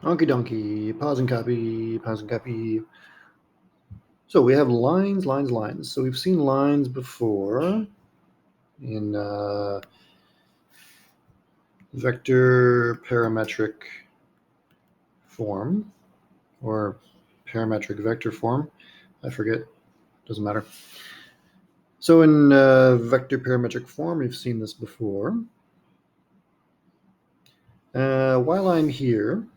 Okie dokie, pause and copy, pause and copy. So we have lines. So we've seen lines before in vector parametric form or parametric vector form. I forget, doesn't matter. So in vector parametric form, we've seen this before. While I'm here,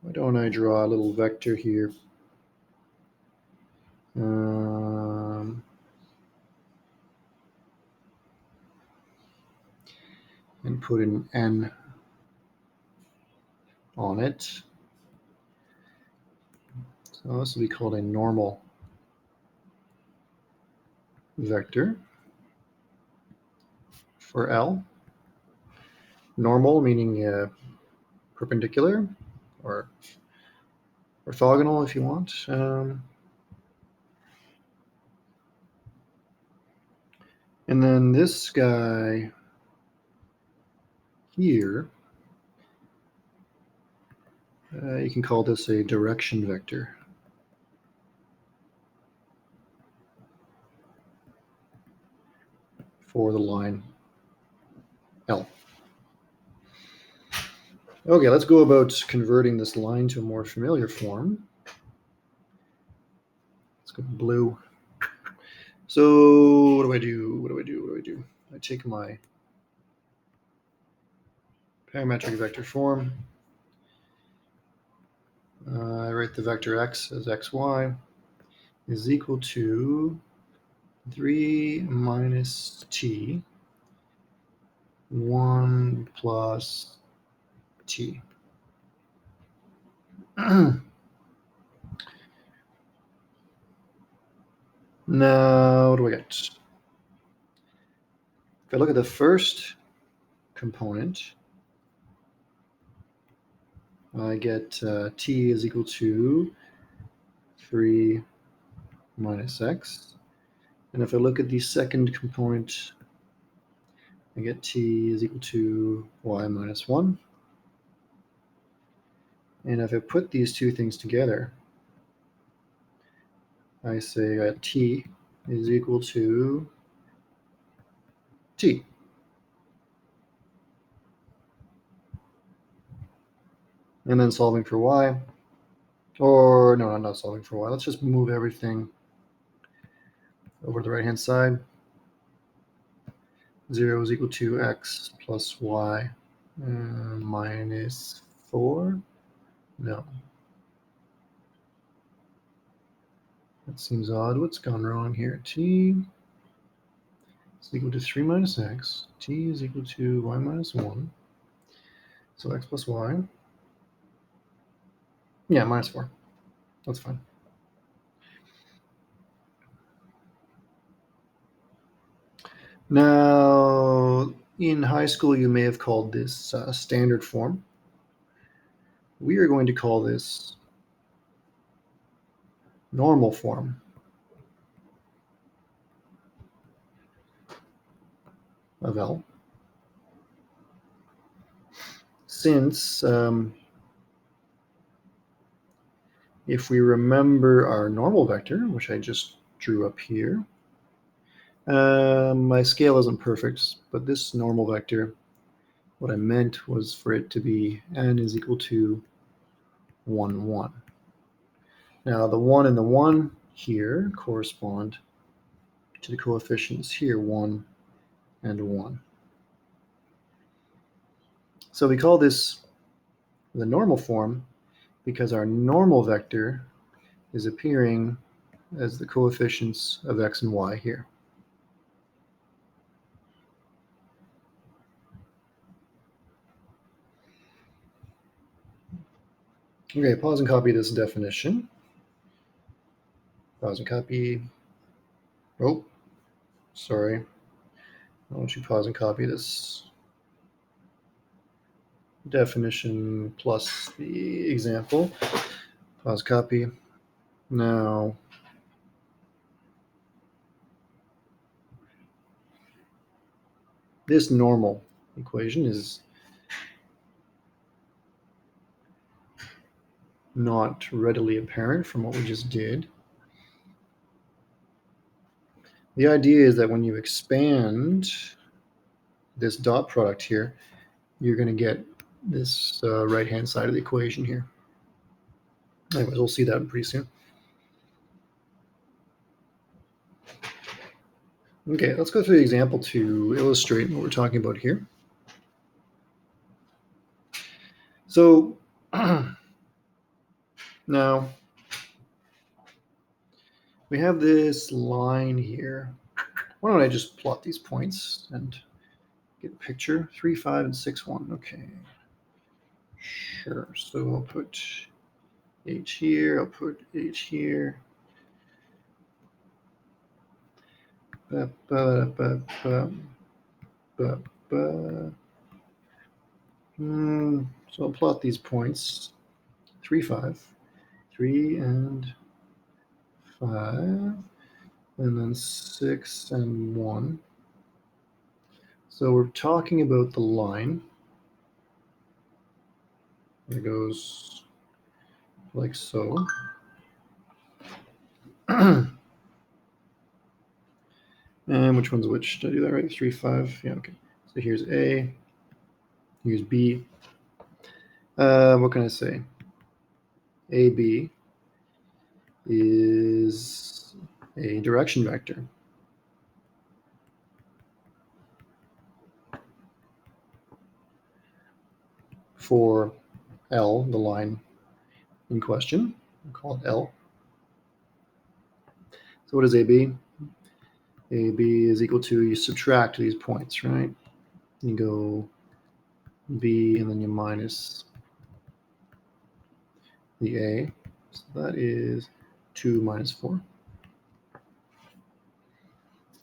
why don't I draw a little vector here? And put an N on it. So this will be called a normal vector for L. Normal meaning perpendicular or orthogonal if you want. And then this guy here, you can call this a direction vector. For the line L. Okay, let's go about converting this line to a more familiar form. Let's go blue. So what do I do? I take my parametric vector form. I write the vector x as xy is equal to 3 minus t 1 plus t. Now, what do I get? If I look at the first component, I get t is equal to 3 minus x. And if I look at the second component, I get t is equal to y minus 1. And if I put these two things together, I say t is equal to t. And then solving for y, or no, I'm not solving for y. Let's just move everything over to the right-hand side. 0 is equal to x plus y minus 4. No. That seems odd. What's gone wrong here? T is equal to 3 minus x. T is equal to y minus 1. So x plus y. Yeah, minus 4. That's fine. Now, in high school, you may have called this standard form. We are going to call this normal form of L. Since if we remember our normal vector, which I just drew up here, my scale isn't perfect, but this normal vector, what I meant was for it to be n is equal to 1, 1. Now the 1 and the 1 here correspond to the coefficients here, 1 and 1. So we call this the normal form because our normal vector is appearing as the coefficients of x and y here. Okay, pause and copy this definition. Pause and copy. Oh, sorry. Why don't you pause and copy this definition plus the example. Pause, copy. Now, this normal equation is not readily apparent from what we just did. The idea is that when you expand this dot product here, you're going to get this right-hand side of the equation here. Anyways, we'll see that pretty soon. Okay, let's go through the example to illustrate what we're talking about here. So now we have this line here. Why don't I just plot these points and get a picture? 3, 5, and 6, 1. Okay. Sure. So I'll put H here. I'll put H here. So I'll plot these points. 3, 5. 3 and 5. And then 6 and 1. So we're talking about the line. It goes like so. And which one's which? Did I do that right? 3, 5. Yeah, okay. So here's A. Here's B. What can I say? AB is a direction vector. For L, the line in question. We'll call it L. So what is AB? AB is equal to, you subtract these points, right? You go B and then you minus the A. So that is 2 minus 4.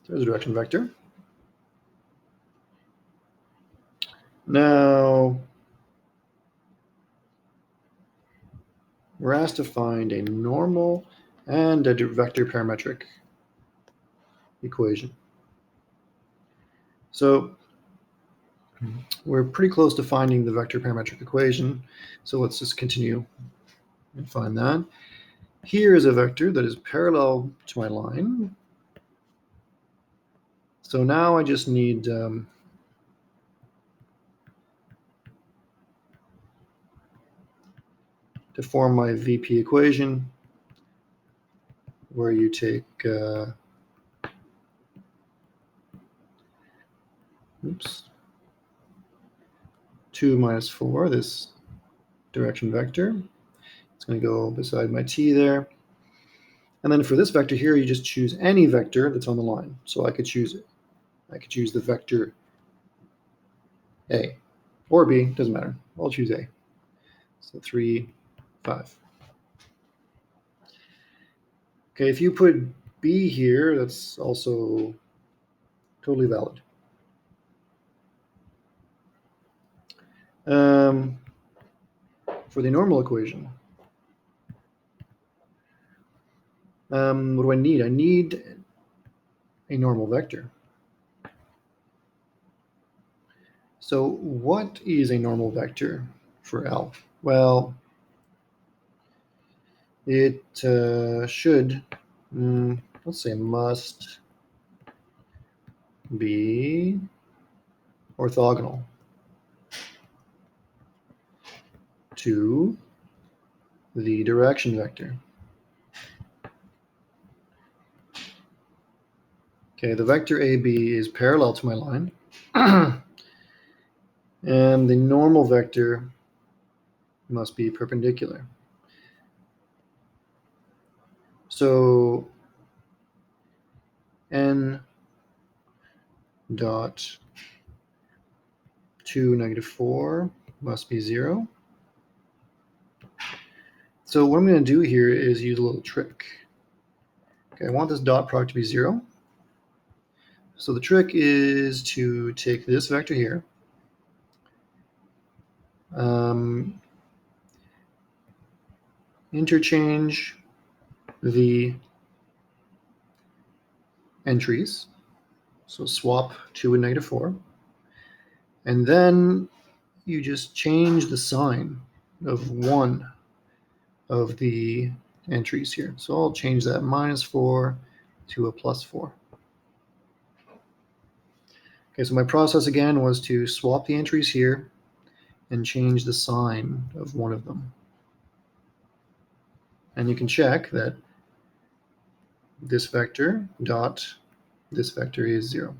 There's a direction vector. Now, we're asked to find a normal and a vector parametric equation. So we're pretty close to finding the vector parametric equation. So let's just continue and find that. Here is a vector that is parallel to my line. So now I just need to form my VP equation, where you take 2 minus 4, this direction vector. It's going to go beside my t there. And then for this vector here, you just choose any vector that's on the line. So I could choose it. I could choose the vector A or B, doesn't matter. I'll choose A. So 3, 5. Okay, if you put B here, that's also totally valid. For the normal equation, what do I need? I need a normal vector. So what is a normal vector for L? Well, it should, let's say must be orthogonal to the direction vector. Okay, the vector AB is parallel to my line. And the normal vector must be perpendicular. So n dot 2, negative 4 must be 0. So what I'm going to do here is use a little trick. Okay, I want this dot product to be 0. So the trick is to take this vector here, interchange the entries, so swap 2 and negative 4, and then you just change the sign of 1 of the entries here. So I'll change that -4 to a +4. Okay, so my process again was to swap the entries here and change the sign of one of them. And you can check that this vector dot this vector is 0.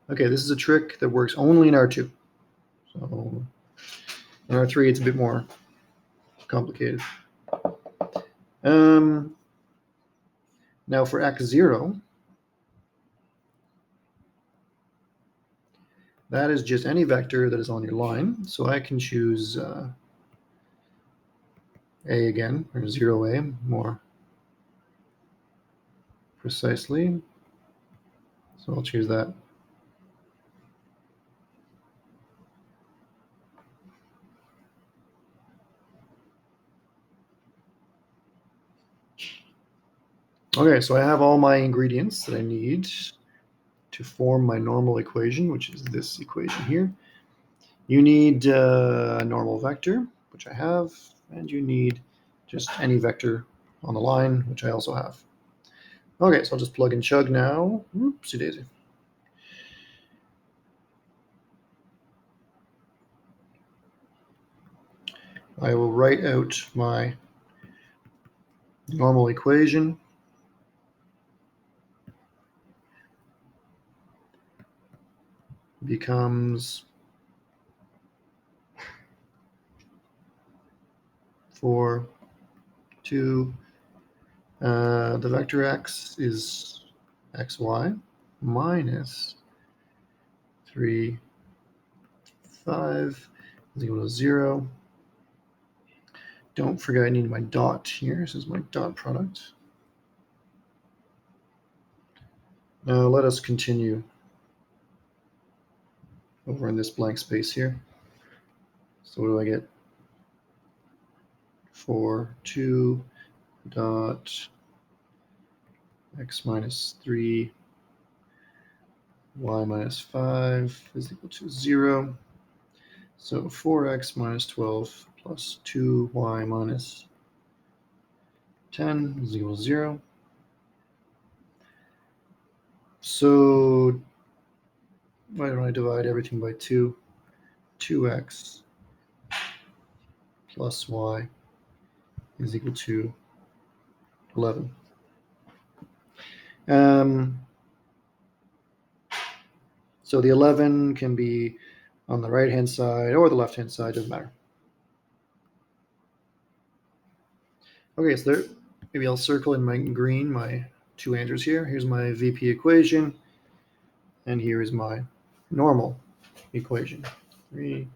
Okay, this is a trick that works only in R2. So in R3, it's a bit more complicated. Now for x0, that is just any vector that is on your line. So I can choose A again, or 0A more precisely. So I'll choose that. Okay, so I have all my ingredients that I need to form my normal equation, which is this equation here. You need a normal vector, which I have, and you need just any vector on the line, which I also have. Okay, so I'll just plug and chug now. Oopsie daisy. I will write out my normal equation. Becomes 4, 2. The vector x is xy minus 3, 5 is equal to 0. Don't forget I need my dot here. This is my dot product. Now let us continue over in this blank space here. So what do I get? 4, 2 dot x minus 3 y minus 5 is equal to 0. So 4x minus 12 plus 2y minus 10 is equal to 0. So why don't I divide everything by 2? 2x plus y is equal to 11. So the 11 can be on the right-hand side or the left-hand side, doesn't matter. Okay, so there, maybe I'll circle in my green my two answers here. Here's my VP equation, and here is my normal equation. 3